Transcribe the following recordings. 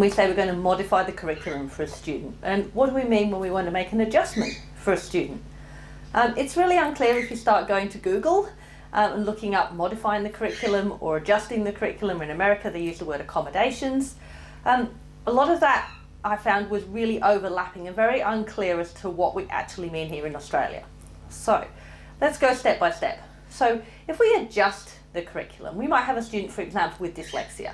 we say we're going to modify the curriculum for a student. And what do we mean when we want to make an adjustment for a student? It's really unclear if you start going to Google and looking up modifying the curriculum or adjusting the curriculum. In America, they use the word accommodations. A lot of that I found was really overlapping and very unclear as to what we actually mean here in Australia. So let's go step by step. So if we adjust the curriculum, we might have a student, for example, with dyslexia.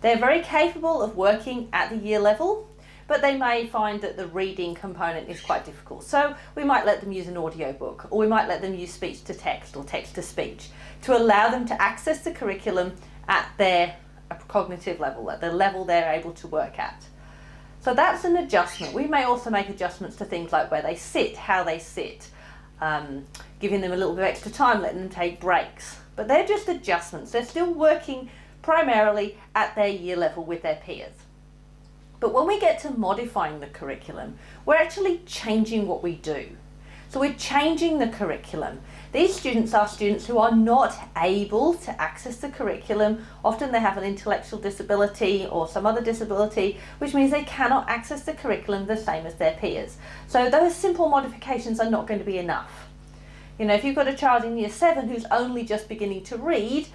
They're very capable of working at the year level, but they may find that the reading component is quite difficult. So we might let them use an audiobook, or we might let them use speech to text or text to speech to allow them to access the curriculum at their cognitive level, at the level they're able to work at. So that's an adjustment. We may also make adjustments to things like where they sit, how they sit, giving them a little bit of extra time, letting them take breaks. But they're just adjustments. They're still working primarily at their year level with their peers. But when we get to modifying the curriculum, we're actually changing what we do. So we're changing the curriculum. These students are students who are not able to access the curriculum. Often they have an intellectual disability or some other disability, which means they cannot access the curriculum the same as their peers. So those simple modifications are not going to be enough. You know, if you've got a child in year 7 who's only just beginning to read,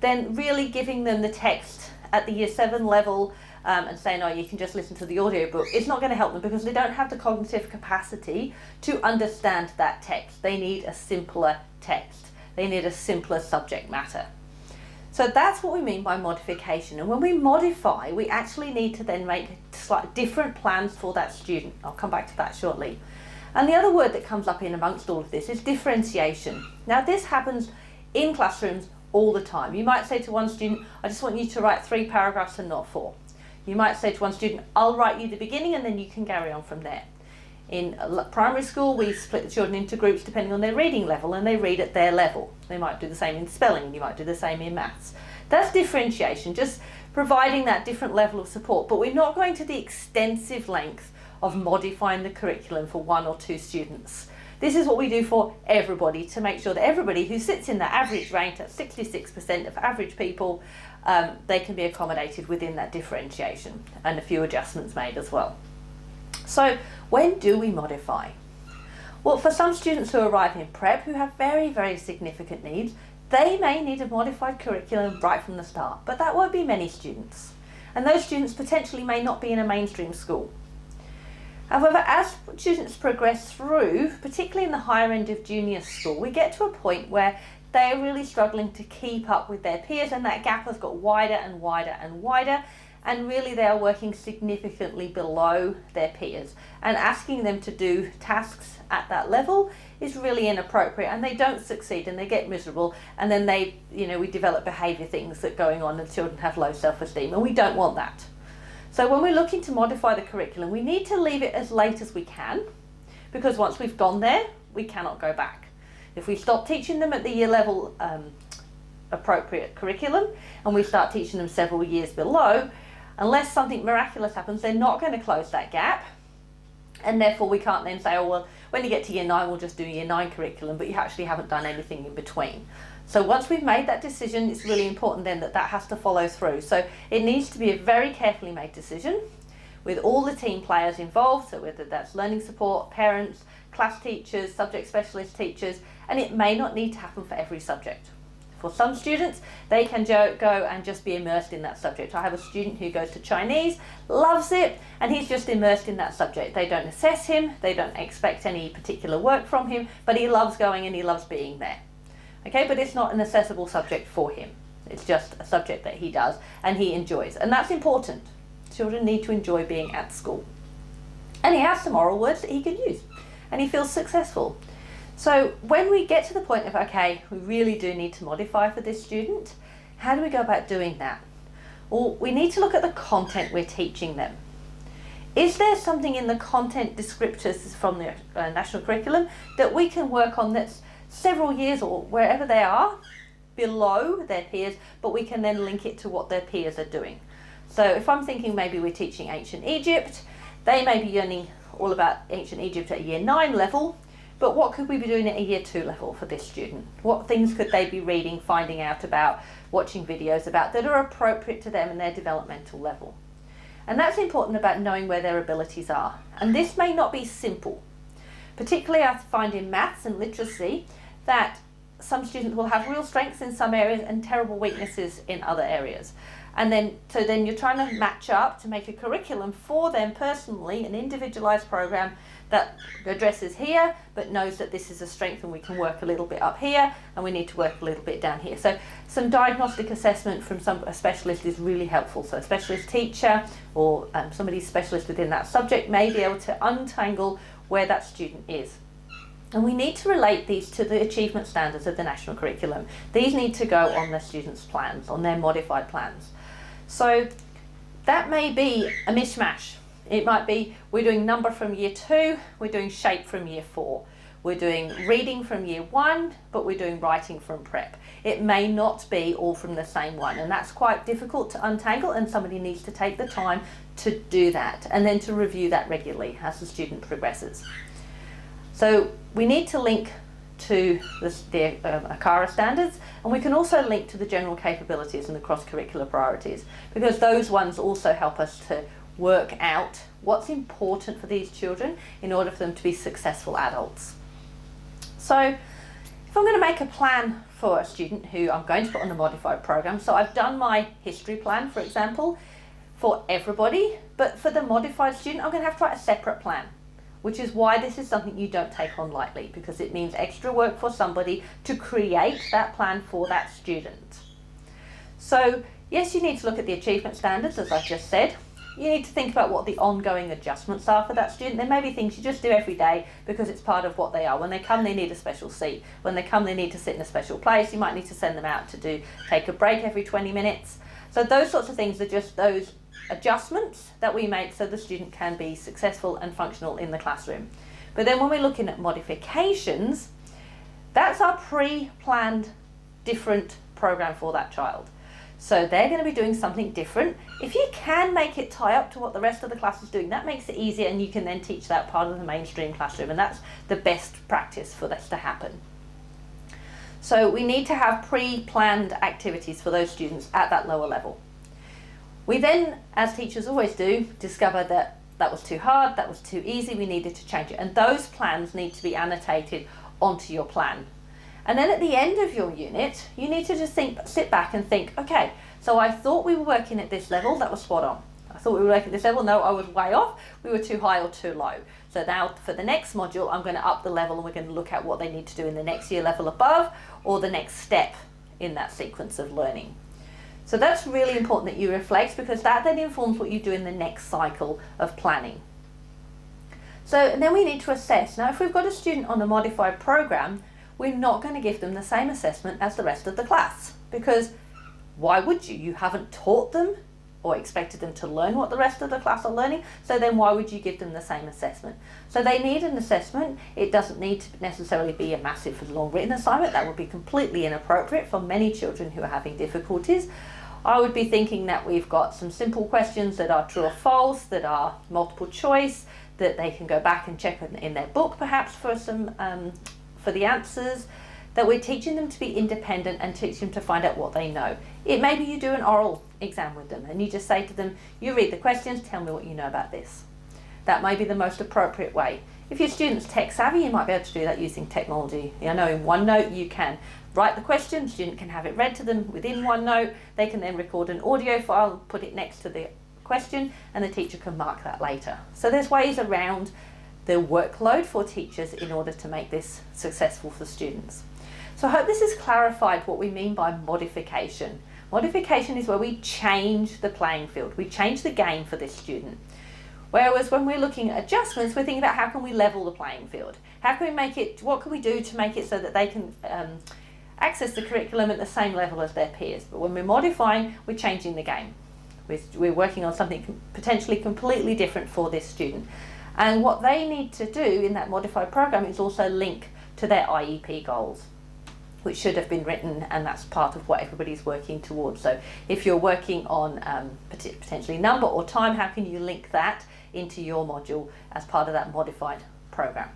then really giving them the text at the year 7 level and saying, oh, you can just listen to the audiobook, it's not going to help them because they don't have the cognitive capacity to understand that text. They need a simpler text. They need a simpler subject matter. So that's what we mean by modification. And when we modify, we actually need to then make slightly different plans for that student. I'll come back to that shortly. And the other word that comes up in amongst all of this is differentiation. Now this happens in classrooms all the time. You might say to one student, I just want you to write 3 paragraphs and not 4. You might say to one student, I'll write you the beginning and then you can carry on from there. In primary school, we split the children into groups depending on their reading level, and they read at their level. They might do the same in spelling, and you might do the same in maths. That's differentiation, just providing that different level of support, but we're not going to the extensive length of modifying the curriculum for 1 or 2 students. This is what we do for everybody to make sure that everybody who sits in the average range, at 66% of average people, they can be accommodated within that differentiation, and a few adjustments made as well. So when do we modify? Well, for some students who arrive in prep who have very, very significant needs, they may need a modified curriculum right from the start, but that won't be many students. And those students potentially may not be in a mainstream school. However, as students progress through, particularly in the higher end of junior school, we get to a point where they are really struggling to keep up with their peers, and that gap has got wider and wider and wider, and really they are working significantly below their peers, and asking them to do tasks at that level is really inappropriate, and they don't succeed and they get miserable, and then we develop behaviour things that are going on, and children have low self-esteem, and we don't want that. So when we're looking to modify the curriculum, we need to leave it as late as we can, because once we've gone there, we cannot go back. If we stop teaching them at the year level appropriate curriculum, and we start teaching them several years below, unless something miraculous happens, they're not going to close that gap. And therefore we can't then say, oh, well, when you get to year 9, we'll just do year 9 curriculum, but you actually haven't done anything in between. So once we've made that decision, it's really important then that has to follow through. So it needs to be a very carefully made decision with all the team players involved, so whether that's learning support, parents, class teachers, subject specialist teachers, and it may not need to happen for every subject. For some students, they can go and just be immersed in that subject. I have a student who goes to Chinese, loves it, and he's just immersed in that subject. They don't assess him, they don't expect any particular work from him, but he loves going and he loves being there. Okay, but it's not an accessible subject for him. It's just a subject that he does and he enjoys, and that's important. Children need to enjoy being at school. And he has some oral words that he can use, and he feels successful. So when we get to the point of, okay, we really do need to modify for this student, how do we go about doing that? Well, we need to look at the content we're teaching them. Is there something in the content descriptors from the national curriculum that we can work on that's several years or wherever they are below their peers, but we can then link it to what their peers are doing? So if I'm thinking maybe we're teaching ancient Egypt, they may be learning all about ancient Egypt at year 9 level, but what could we be doing at a year 2 level for this student? What things could they be reading, finding out about, watching videos about that are appropriate to them and their developmental level? And that's important about knowing where their abilities are. And this may not be simple. Particularly I find in maths and literacy that some students will have real strengths in some areas and terrible weaknesses in other areas. And then you're trying to match up to make a curriculum for them personally, an individualized program that addresses here, but knows that this is a strength and we can work a little bit up here and we need to work a little bit down here. So some diagnostic assessment from a specialist is really helpful. So a specialist teacher or somebody specialist within that subject may be able to untangle where that student is. And we need to relate these to the achievement standards of the national curriculum. These need to go on their students' plans, on their modified plans. So that may be a mishmash. It might be we're doing number from year 2, we're doing shape from year 4. We're doing reading from year 1, but we're doing writing from prep. It may not be all from the same one, and that's quite difficult to untangle, and somebody needs to take the time to do that and then to review that regularly as the student progresses. So we need to link to the ACARA standards, and we can also link to the general capabilities and the cross-curricular priorities, because those ones also help us to work out what's important for these children in order for them to be successful adults. So if I'm going to make a plan for a student who I'm going to put on a modified program, so I've done my history plan, for example, for everybody, but for the modified student I'm going to have to write a separate plan, which is why this is something you don't take on lightly, because it means extra work for somebody to create that plan for that student. So yes, you need to look at the achievement standards, as I've just said. You need to think about what the ongoing adjustments are for that student. There may be things you just do every day because it's part of what they are. When they come, they need a special seat. When they come, they need to sit in a special place. You might need to send them out to take a break every 20 minutes. So those sorts of things are just those adjustments that we make so the student can be successful and functional in the classroom. But then when we're looking at modifications, that's our pre-planned different program for that child. So they're going to be doing something different. If you can make it tie up to what the rest of the class is doing, that makes it easier, and you can then teach that part of the mainstream classroom, and that's the best practice for this to happen. So we need to have pre-planned activities for those students at that lower level. We then, as teachers always do, discover that that was too hard, that was too easy, we needed to change it. And those plans need to be annotated onto your plan. And then at the end of your unit, you need to just sit back and think, okay, so I thought we were working at this level, that was spot on. I thought we were working at this level, no, I was way off, we were too high or too low. So now for the next module, I'm going to up the level and we're going to look at what they need to do in the next year level above or the next step in that sequence of learning. So that's really important that you reflect, because that then informs what you do in the next cycle of planning. So and then we need to assess. Now if we've got a student on a modified program, we're not going to give them the same assessment as the rest of the class, because why would you? You haven't taught them or expected them to learn what the rest of the class are learning, so then why would you give them the same assessment? So they need an assessment. It doesn't need to necessarily be a massive long written assignment. That would be completely inappropriate for many children who are having difficulties. I would be thinking that we've got some simple questions that are true or false, that are multiple choice, that they can go back and check in their book perhaps for for the answers, that we're teaching them to be independent and teach them to find out what they know. It may be you do an oral exam with them and you just say to them, you read the questions, tell me what you know about this. That may be the most appropriate way. If your student's tech savvy, you might be able to do that using technology. I know in OneNote you can write the question, the student can have it read to them within OneNote, they can then record an audio file, put it next to the question, and the teacher can mark that later. So there's ways around the workload for teachers in order to make this successful for students. So I hope this has clarified what we mean by modification. Modification is where we change the playing field. We change the game for this student. Whereas when we're looking at adjustments, we're thinking about how can we level the playing field? How can we make it, what can we do to make it so that they can access the curriculum at the same level as their peers? But when we're modifying, we're changing the game. We're working on something potentially completely different for this student. And what they need to do in that modified program is also link to their IEP goals, which should have been written, and that's part of what everybody's working towards. So if you're working on potentially number or time, how can you link that into your module as part of that modified program?